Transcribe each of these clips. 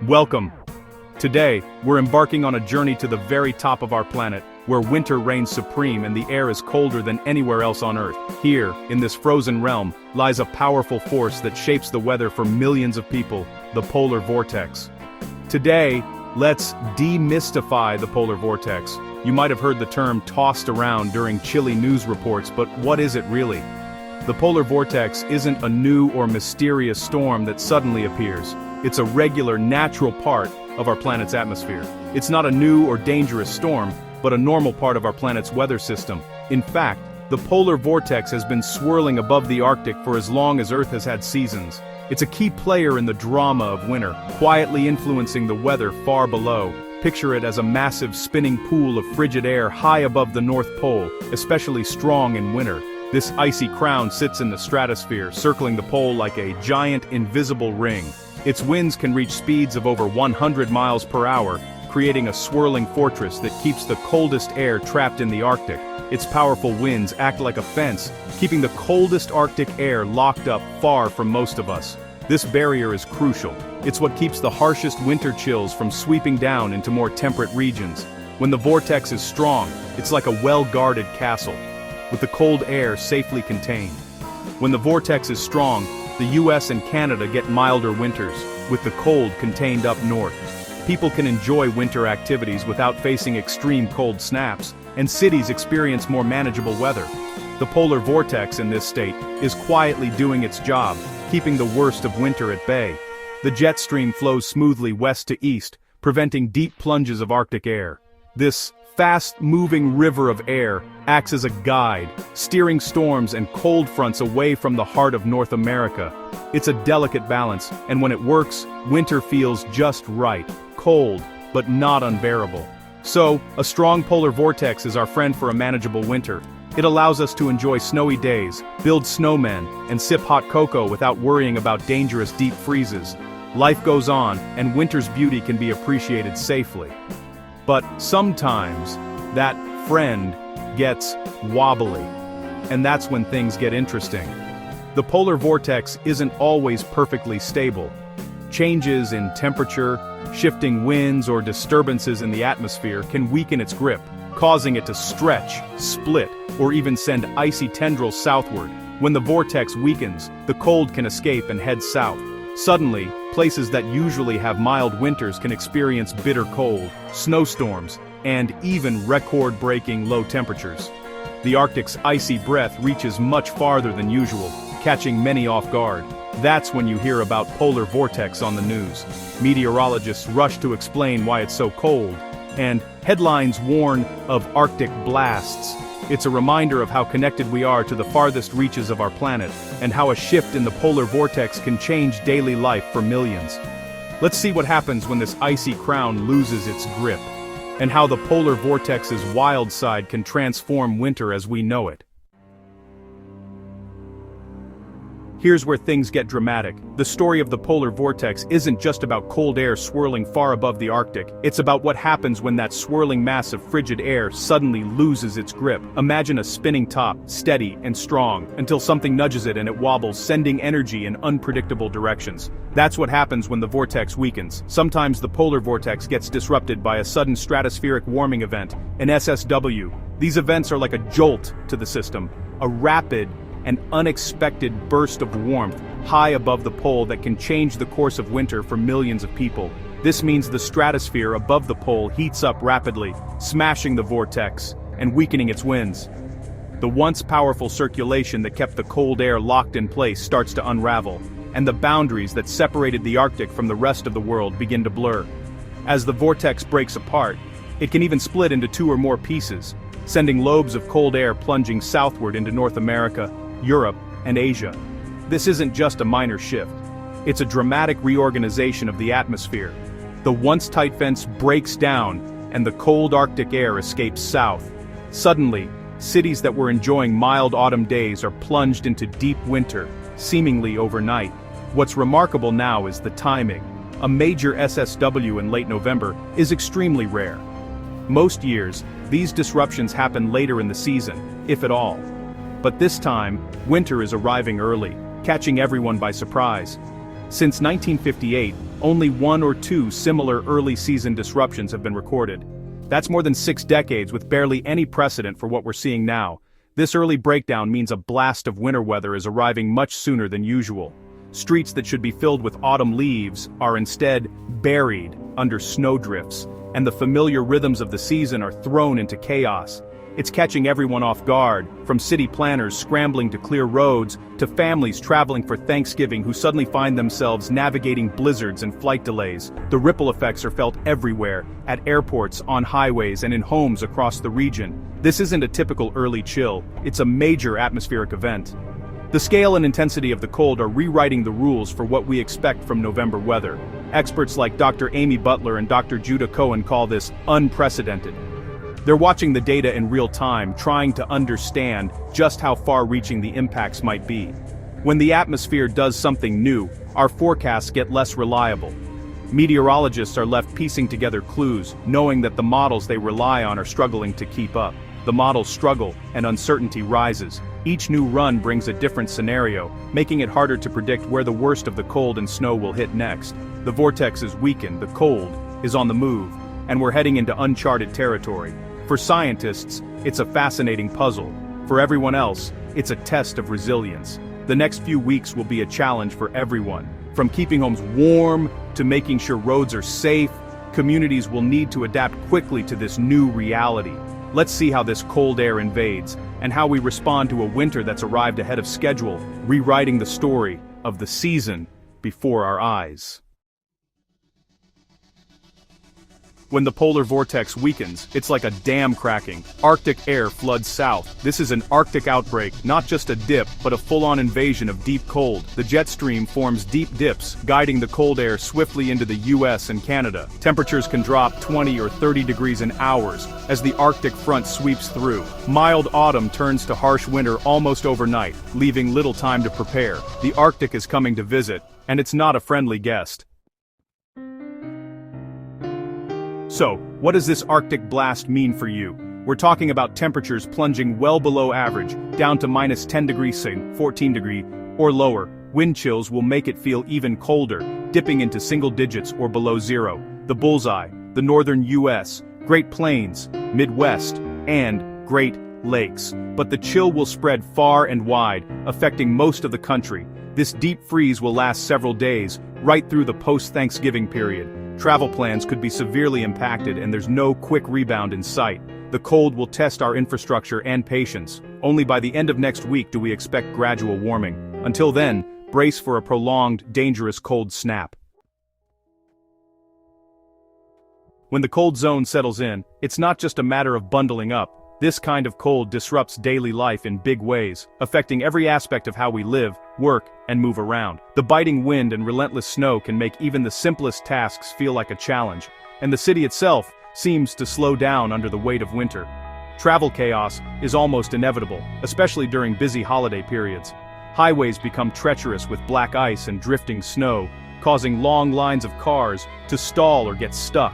Welcome. Today, we're embarking on a journey to the very top of our planet, where winter reigns supreme and the air is colder than anywhere else on Earth. Here, in this frozen realm, lies a powerful force that shapes the weather for millions of people, the polar vortex. Today, let's demystify the polar vortex. You might have heard the term tossed around during chilly news reports, but what is it really? The polar vortex isn't a new or mysterious storm that suddenly appears. It's a regular, natural part of our planet's atmosphere. It's not a new or dangerous storm, but a normal part of our planet's weather system. In fact, the polar vortex has been swirling above the Arctic for as long as Earth has had seasons. It's a key player in the drama of winter, quietly influencing the weather far below. Picture it as a massive spinning pool of frigid air high above the North Pole, especially strong in winter. This icy crown sits in the stratosphere, circling the pole like a giant invisible ring. Its winds can reach speeds of over 100 miles per hour, creating a swirling fortress that keeps the coldest air trapped in the Arctic. Its powerful winds act like a fence, keeping the coldest Arctic air locked up far from most of us. This barrier is crucial. It's what keeps the harshest winter chills from sweeping down into more temperate regions. When the vortex is strong, it's like a well-guarded castle, with the cold air safely contained. When the vortex is strong, the US and Canada get milder winters, with the cold contained up north. People can enjoy winter activities without facing extreme cold snaps, and cities experience more manageable weather. The polar vortex in this state is quietly doing its job, keeping the worst of winter at bay. The jet stream flows smoothly west to east, preventing deep plunges of Arctic air. This fast-moving river of air acts as a guide, steering storms and cold fronts away from the heart of North America. It's a delicate balance, and when it works, winter feels just right, cold, but not unbearable. So, a strong polar vortex is our friend for a manageable winter. It allows us to enjoy snowy days, build snowmen, and sip hot cocoa without worrying about dangerous deep freezes. Life goes on, and winter's beauty can be appreciated safely. But sometimes, that friend gets wobbly. And that's when things get interesting. The polar vortex isn't always perfectly stable. Changes in temperature, shifting winds, or disturbances in the atmosphere can weaken its grip, causing it to stretch, split, or even send icy tendrils southward. When the vortex weakens, the cold can escape and head south. Suddenly, places that usually have mild winters can experience bitter cold, snowstorms, and even record-breaking low temperatures. The Arctic's icy breath reaches much farther than usual, catching many off guard. That's when you hear about polar vortex on the news. Meteorologists rush to explain why it's so cold, and headlines warn of Arctic blasts. It's a reminder of how connected we are to the farthest reaches of our planet, and how a shift in the polar vortex can change daily life for millions. Let's see what happens when this icy crown loses its grip, and how the polar vortex's wild side can transform winter as we know it. Here's where things get dramatic. The story of the polar vortex isn't just about cold air swirling far above the Arctic. It's about what happens when that swirling mass of frigid air suddenly loses its grip. Imagine a spinning top, steady and strong, until something nudges it and it wobbles, sending energy in unpredictable directions. That's what happens when the vortex weakens. Sometimes the polar vortex gets disrupted by a sudden stratospheric warming event, an SSW. These events are like a jolt to the system, a rapid, an unexpected burst of warmth high above the pole that can change the course of winter for millions of people. This means the stratosphere above the pole heats up rapidly, smashing the vortex and weakening its winds. The once powerful circulation that kept the cold air locked in place starts to unravel, and the boundaries that separated the Arctic from the rest of the world begin to blur. As the vortex breaks apart, it can even split into two or more pieces, sending lobes of cold air plunging southward into North America, Europe, and Asia. This isn't just a minor shift. It's a dramatic reorganization of the atmosphere. The once tight fence breaks down, and the cold Arctic air escapes south. Suddenly, cities that were enjoying mild autumn days are plunged into deep winter, seemingly overnight. What's remarkable now is the timing. A major SSW in late November is extremely rare. Most years, these disruptions happen later in the season, if at all. But this time, winter is arriving early, catching everyone by surprise. Since 1958, only one or two similar early-season disruptions have been recorded. That's more than 6 decades with barely any precedent for what we're seeing now. This early breakdown means a blast of winter weather is arriving much sooner than usual. Streets that should be filled with autumn leaves are instead buried under snowdrifts, and the familiar rhythms of the season are thrown into chaos. It's catching everyone off guard, from city planners scrambling to clear roads, to families traveling for Thanksgiving who suddenly find themselves navigating blizzards and flight delays. The ripple effects are felt everywhere, at airports, on highways, and in homes across the region. This isn't a typical early chill, it's a major atmospheric event. The scale and intensity of the cold are rewriting the rules for what we expect from November weather. Experts like Dr. Amy Butler and Dr. Judah Cohen call this unprecedented. They're watching the data in real time, trying to understand just how far-reaching the impacts might be. When the atmosphere does something new, our forecasts get less reliable. Meteorologists are left piecing together clues, knowing that the models they rely on are struggling to keep up. The models struggle, and uncertainty rises. Each new run brings a different scenario, making it harder to predict where the worst of the cold and snow will hit next. The vortex is weakened, the cold is on the move, and we're heading into uncharted territory. For scientists, it's a fascinating puzzle. For everyone else, it's a test of resilience. The next few weeks will be a challenge for everyone. From keeping homes warm to making sure roads are safe, communities will need to adapt quickly to this new reality. Let's see how this cold air invades, and how we respond to a winter that's arrived ahead of schedule, rewriting the story of the season before our eyes. When the polar vortex weakens, it's like a dam cracking. Arctic air floods south. This is an Arctic outbreak, not just a dip, but a full-on invasion of deep cold. The jet stream forms deep dips, guiding the cold air swiftly into the US and Canada. Temperatures can drop 20 or 30 degrees in hours as the Arctic front sweeps through. Mild autumn turns to harsh winter almost overnight, leaving little time to prepare. The Arctic is coming to visit, and it's not a friendly guest. So, what does this Arctic blast mean for you? We're talking about temperatures plunging well below average, down to minus 10 degrees C, 14 degree, or lower. Wind chills will make it feel even colder, dipping into single digits or below zero. The bullseye, the northern US, Great Plains, Midwest, and Great Lakes. But the chill will spread far and wide, affecting most of the country. This deep freeze will last several days, right through the post-Thanksgiving period. Travel plans could be severely impacted, and there's no quick rebound in sight. The cold will test our infrastructure and patience. Only by the end of next week do we expect gradual warming. Until then, brace for a prolonged, dangerous cold snap. When the cold zone settles in, it's not just a matter of bundling up. This kind of cold disrupts daily life in big ways, affecting every aspect of how we live, work, and move around. The biting wind and relentless snow can make even the simplest tasks feel like a challenge, and the city itself seems to slow down under the weight of winter. Travel chaos is almost inevitable, especially during busy holiday periods. Highways become treacherous with black ice and drifting snow, causing long lines of cars to stall or get stuck.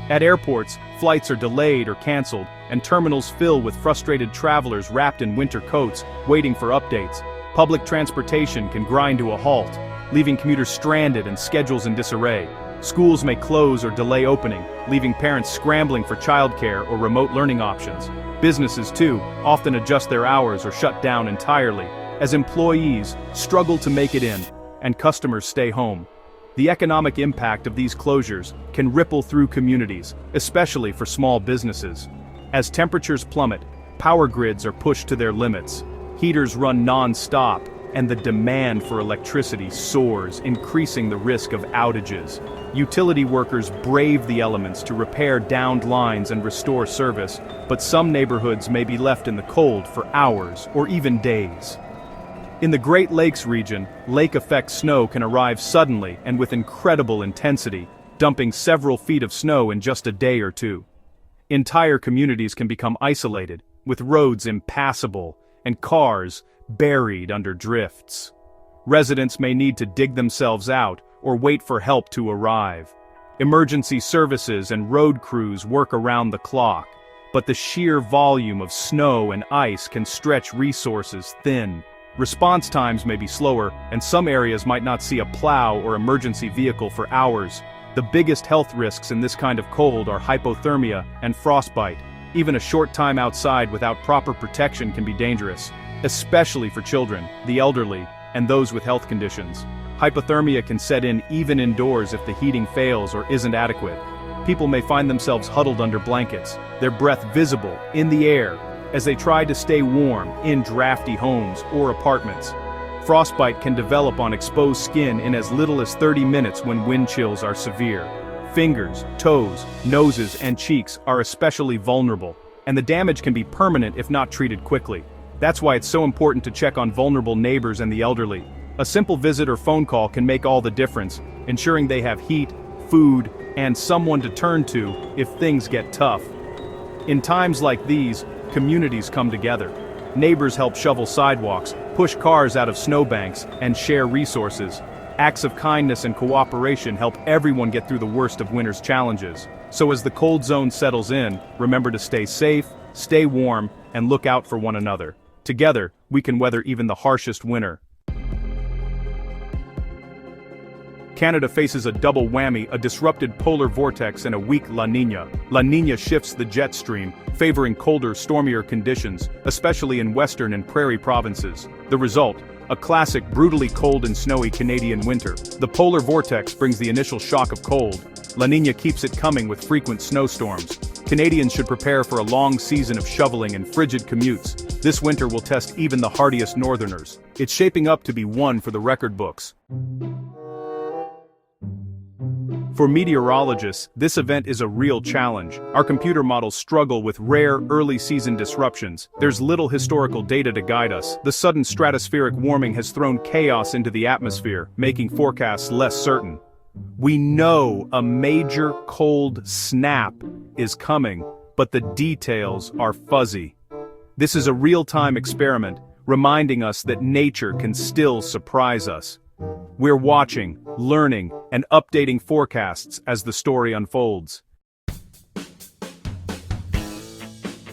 At airports, flights are delayed or canceled, and terminals fill with frustrated travelers wrapped in winter coats, waiting for updates. Public transportation can grind to a halt, leaving commuters stranded and schedules in disarray. Schools may close or delay opening, leaving parents scrambling for childcare or remote learning options. Businesses, too, often adjust their hours or shut down entirely, as employees struggle to make it in, and customers stay home. The economic impact of these closures can ripple through communities, especially for small businesses. As temperatures plummet, power grids are pushed to their limits. Heaters run non-stop, and the demand for electricity soars, increasing the risk of outages. Utility workers brave the elements to repair downed lines and restore service, but some neighborhoods may be left in the cold for hours or even days. In the Great Lakes region, lake-effect snow can arrive suddenly and with incredible intensity, dumping several feet of snow in just a day or two. Entire communities can become isolated, with roads impassable and cars buried under drifts. Residents may need to dig themselves out or wait for help to arrive. Emergency services and road crews work around the clock, but the sheer volume of snow and ice can stretch resources thin. Response times may be slower, and some areas might not see a plow or emergency vehicle for hours. The biggest health risks in this kind of cold are hypothermia and frostbite. Even a short time outside without proper protection can be dangerous, especially for children, the elderly, and those with health conditions. Hypothermia can set in even indoors if the heating fails or isn't adequate. People may find themselves huddled under blankets, their breath visible, in the air, as they try to stay warm in drafty homes or apartments. Frostbite can develop on exposed skin in as little as 30 minutes when wind chills are severe. Fingers, toes, noses, and cheeks are especially vulnerable, and the damage can be permanent if not treated quickly. That's why it's so important to check on vulnerable neighbors and the elderly. A simple visit or phone call can make all the difference, ensuring they have heat, food, and someone to turn to if things get tough. In times like these, communities come together. Neighbors help shovel sidewalks, push cars out of snowbanks, and share resources. Acts of kindness and cooperation help everyone get through the worst of winter's challenges. So as the cold zone settles in, remember to stay safe, stay warm, and look out for one another. Together, we can weather even the harshest winter. Canada faces a double whammy, a disrupted polar vortex and a weak La Niña. La Niña shifts the jet stream, favoring colder, stormier conditions, especially in western and prairie provinces. The result, a classic brutally cold and snowy Canadian winter. The polar vortex brings the initial shock of cold. La Niña keeps it coming with frequent snowstorms. Canadians should prepare for a long season of shoveling and frigid commutes. This winter will test even the hardiest northerners. It's shaping up to be one for the record books. For meteorologists, this event is a real challenge. Our computer models struggle with rare, early-season disruptions. There's little historical data to guide us. The sudden stratospheric warming has thrown chaos into the atmosphere, making forecasts less certain. We know a major cold snap is coming, but the details are fuzzy. This is a real-time experiment, reminding us that nature can still surprise us. We're watching, learning, and updating forecasts as the story unfolds.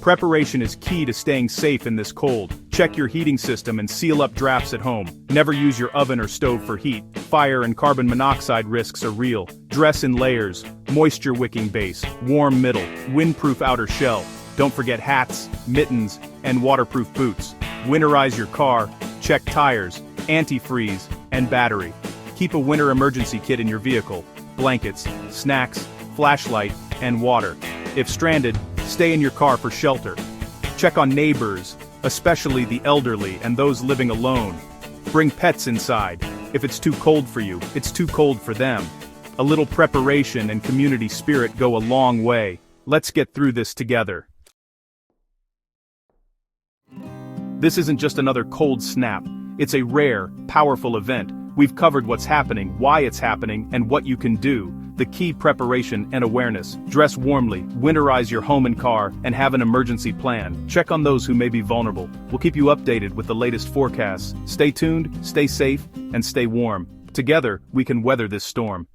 Preparation is key to staying safe in this cold. Check your heating system and seal up drafts at home. Never use your oven or stove for heat. Fire and carbon monoxide risks are real. Dress in layers, moisture-wicking base, warm middle, windproof outer shell. Don't forget hats, mittens, and waterproof boots. Winterize your car, check tires, antifreeze, and battery. Keep a winter emergency kit in your vehicle, blankets, snacks, flashlight, and water. If stranded, stay in your car for shelter. Check on neighbors, especially the elderly and those living alone. Bring pets inside. If it's too cold for you, it's too cold for them. A little preparation and community spirit go a long way. Let's get through this together. This isn't just another cold snap. It's a rare, powerful event. We've covered what's happening, why it's happening, and what you can do. The key: preparation and awareness. Dress warmly, winterize your home and car, and have an emergency plan. Check on those who may be vulnerable. We'll keep you updated with the latest forecasts. Stay tuned, stay safe, and stay warm. Together, we can weather this storm.